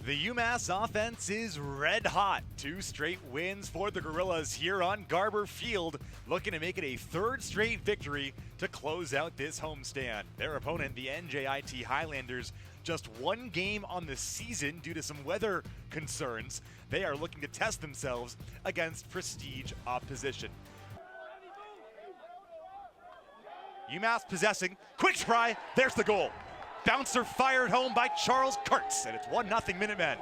The UMass offense is red hot. 2 straight wins for the Gorillas here on Garber Field, looking to make it a 3rd straight victory to close out this homestand. Their opponent, the NJIT Highlanders, just 1 game on the season due to some weather concerns. They are looking to test themselves against prestige opposition. UMass possessing, quick try, there's the goal. Bouncer fired home by Charles Kurtz, and it's 1-0 Minutemen.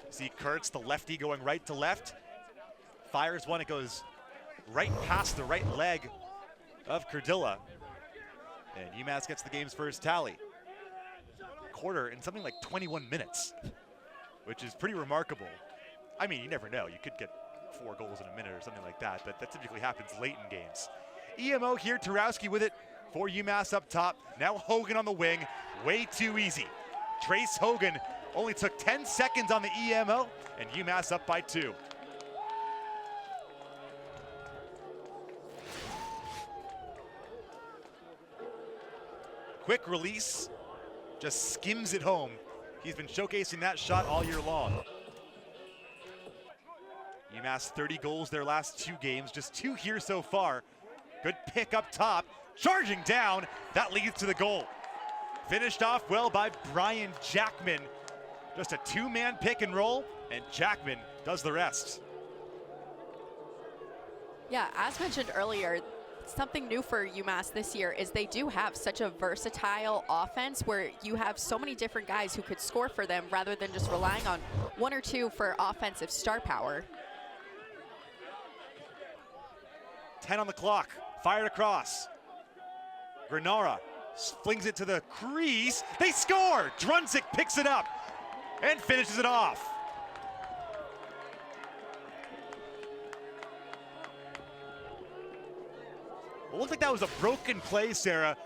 See Kurtz, the lefty, going right to left. Fires one, it goes right past the right leg of Cardilla. And UMass gets the game's first tally. Quarter in something like 21 minutes, which is pretty remarkable. I mean, you never know. You could get 4 goals in a minute or something like that, but that typically happens late in games. EMO here, Tarowski with it for UMass up top. Now Hogan on the wing, way too easy. Trace Hogan only took 10 seconds on the EMO, and UMass up by 2. Quick release, just skims it home. He's been showcasing that shot all year long. UMass 30 goals their last 2 games, just 2 here so far. Good pick up top, charging down, that leads to the goal. Finished off well by Brian Jackman. Just a 2-man pick and roll, and Jackman does the rest. Yeah, as mentioned earlier, something new for UMass this year is they do have such a versatile offense where you have so many different guys who could score for them rather than just relying on 1 or 2 for offensive star power. 10 on the clock, fired across. Granara flings it to the crease. They score! Drunzik picks it up and finishes it off. It looked like that was a broken play, Sarah,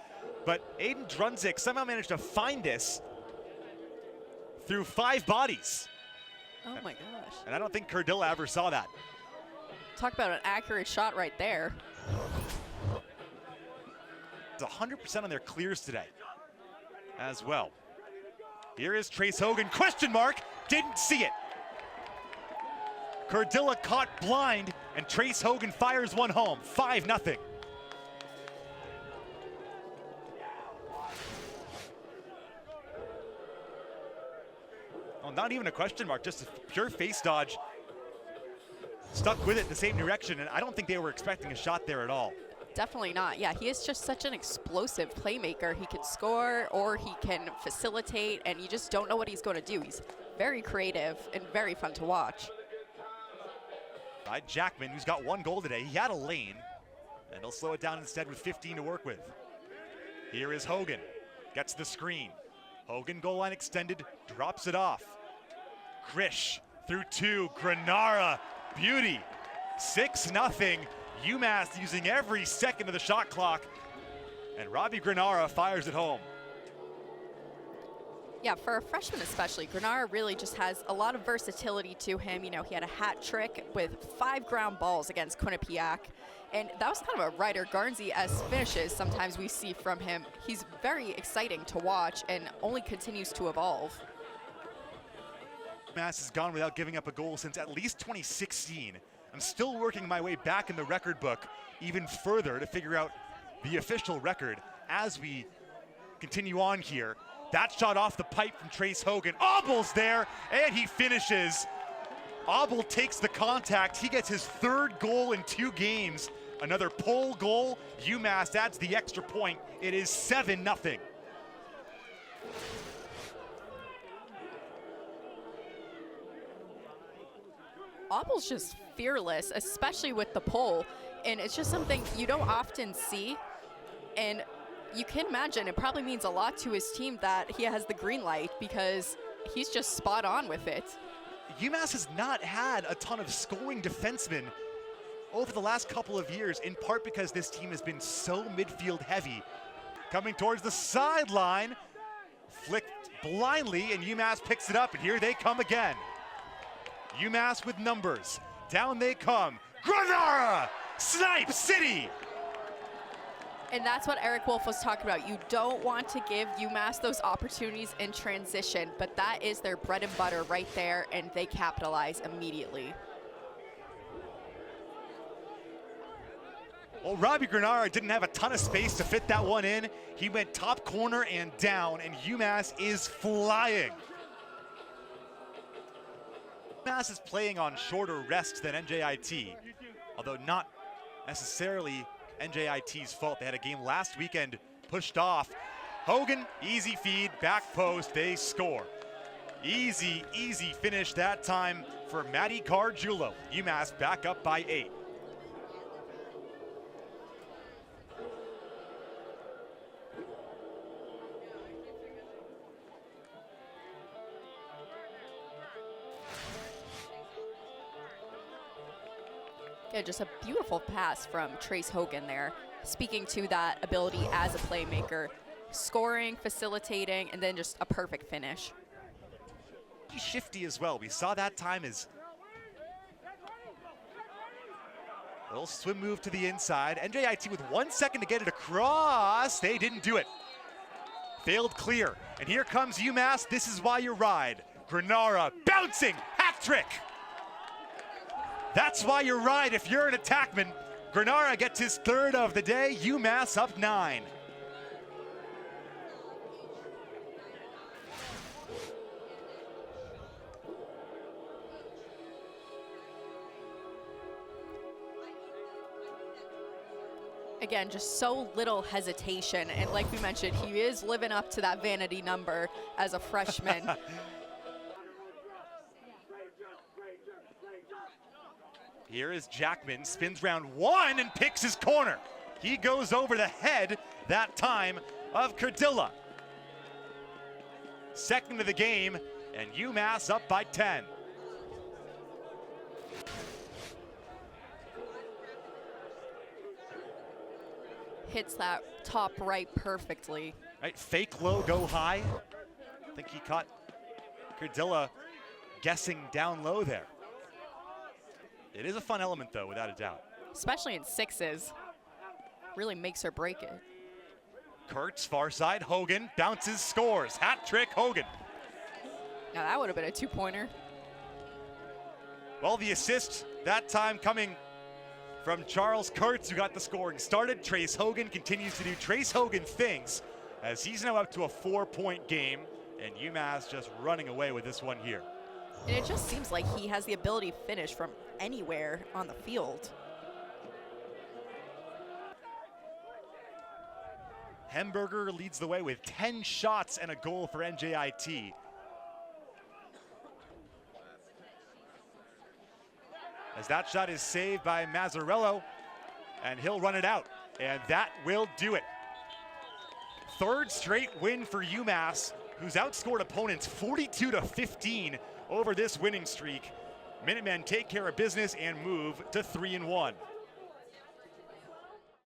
but Aiden Drunzik somehow managed to find this through 5 bodies. Oh my gosh. And I don't think Cardilla ever saw that. Talk about an accurate shot right there. It's 100% on their clears today as well. Here is Trace Hogan, question mark, didn't see it. Cardilla caught blind, and Trace Hogan fires one home, 5-0. Oh, not even a question mark, just a pure face dodge. Stuck with it in the same direction, and I don't think they were expecting a shot there at all. Definitely not. Yeah, he is just such an explosive playmaker. He can score or he can facilitate, and you just don't know what he's going to do. He's very creative and very fun to watch. By Jackman, who's got 1 goal today. He had a lane, and he'll slow it down instead with 15 to work with. Here is Hogan, gets the screen. Hogan, goal line extended, drops it off. Krish through 2, Granara, beauty. 6-0, UMass using every second of the shot clock, and Robbie Granara fires it home. Yeah, for a freshman especially, Granara really just has a lot of versatility to him. You know, he had a hat trick with 5 ground balls against Quinnipiac, and that was kind of a Ryder Garnsey-esque finishes sometimes we see from him. He's very exciting to watch and only continues to evolve. UMass has gone without giving up a goal since at least 2016. I'm still working my way back in the record book even further to figure out the official record as we continue on here. That shot off the pipe from Trace Hogan. Aubel's there, and he finishes. Aubel takes the contact. He gets his 3rd goal in 2 games. Another pole goal. UMass adds the extra point. It is 7-0. Aubel's just fearless, especially with the pole, and it's just something you don't often see, and you can imagine it probably means a lot to his team that he has the green light because he's just spot on with it. UMass has not had a ton of scoring defensemen over the last couple of years, in part because this team has been so midfield heavy. Coming towards the sideline, flicked blindly, and UMass picks it up, and here they come again. UMass with numbers. Down they come. Granara! Snipe City! And that's what Eric Wolf was talking about. You don't want to give UMass those opportunities in transition, but that is their bread and butter right there, and they capitalize immediately. Well, Robbie Granara didn't have a ton of space to fit that one in. He went top corner and down, and UMass is flying. UMass is playing on shorter rest than NJIT, although not necessarily NJIT's fault. They had a game last weekend pushed off. Hogan, easy feed, back post, they score. Easy finish that time for Matty Cargiulo. UMass back up by 8. Yeah, just a beautiful pass from Trace Hogan there, speaking to that ability as a playmaker, scoring, facilitating, and then just a perfect finish. He's shifty as well. We saw that time as a little swim move to the inside. NJIT with 1 second to get it across. They didn't do it. Failed clear. And here comes UMass. This is why you ride. Granara bouncing, hat trick. That's why you ride if you're an attackman. Granara gets his 3rd of the day. UMass up 9. Again, just so little hesitation. And like we mentioned, he is living up to that vanity number as a freshman. Here is Jackman, spins round 1 and picks his corner. He goes over the head that time of Cardilla. 2nd of the game, and UMass up by 10. Hits that top right perfectly. Right, fake low, go high. I think he caught Cardilla guessing down low there. It is a fun element, though, without a doubt. Especially in 6s. Really makes or break it. Kurtz, far side, Hogan, bounces, scores. Hat trick, Hogan. Now that would have been a 2-pointer. Well, the assist that time coming from Charles Kurtz, who got the scoring started. Trace Hogan continues to do Trace Hogan things as he's now up to a 4-point game, and UMass just running away with this one here. And it just seems like he has the ability to finish from anywhere on the field. Hemberger leads the way with 10 shots and a goal for NJIT. As that shot is saved by Mazzarello, and he'll run it out, and that will do it. 3rd straight win for UMass, who's outscored opponents 42-15 over this winning streak. Minutemen take care of business and move to 3-1.